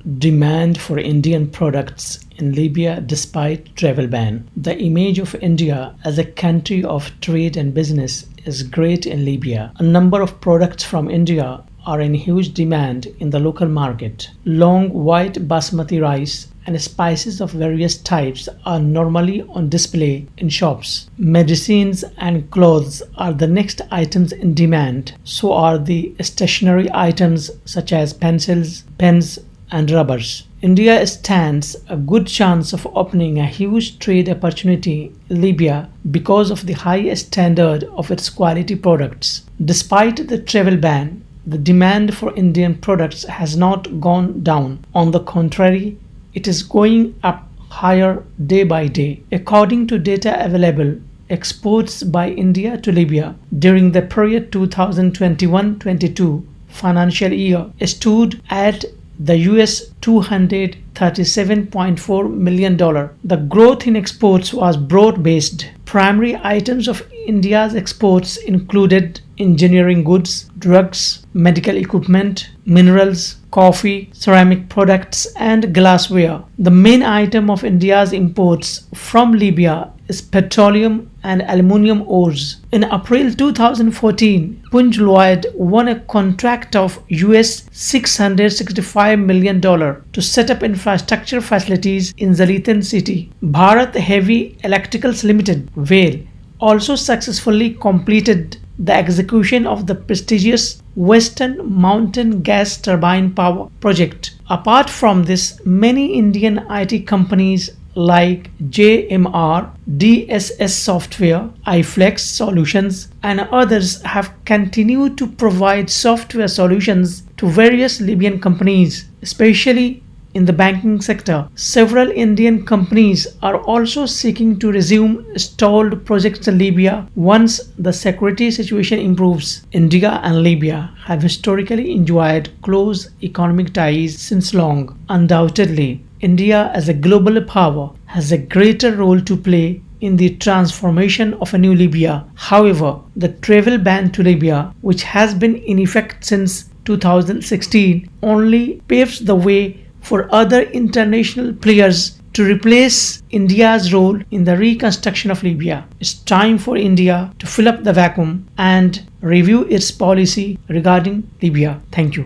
Demand for Indian products in Libya despite travel ban. The image of India as a country of trade and business is great in Libya. A number of products from India are in huge demand in the local market. Long white basmati rice and spices of various types are normally on display in shops. Medicines and clothes are the next items in demand. So are the stationery items such as pencils, pens, and rubbers. India stands a good chance of opening a huge trade opportunity in Libya because of the high standard of its quality products. Despite the travel ban, the demand for Indian products has not gone down. On the contrary, it is going up higher day by day. According to data available, exports by India to Libya during the period 2021-22 financial year stood at the US $237.4 million. The growth in exports was broad-based. Primary items of India's exports included engineering goods, drugs, medical equipment, minerals, coffee, ceramic products, and glassware. The main item of India's imports from Libya is petroleum and aluminium ores. In April 2014, Punj Lloyd won a contract of US $665 million to set up infrastructure facilities in Zalitan city. Bharat Heavy Electricals Limited (VAIL) also successfully completed the execution of the prestigious Western Mountain Gas Turbine Power Project. Apart from this, many Indian IT companies like JMR, DSS Software, iFlex Solutions, and others have continued to provide software solutions to various Libyan companies, especially in the banking sector. Several Indian companies are also seeking to resume stalled projects in Libya once the security situation improves. India and Libya have historically enjoyed close economic ties since long. Undoubtedly, India as a global power has a greater role to play in the transformation of a new Libya. However, the travel ban to Libya, which has been in effect since 2016, only paves the way for other international players to replace India's role in the reconstruction of Libya. It's time for India to fill up the vacuum and review its policy regarding Libya. Thank you.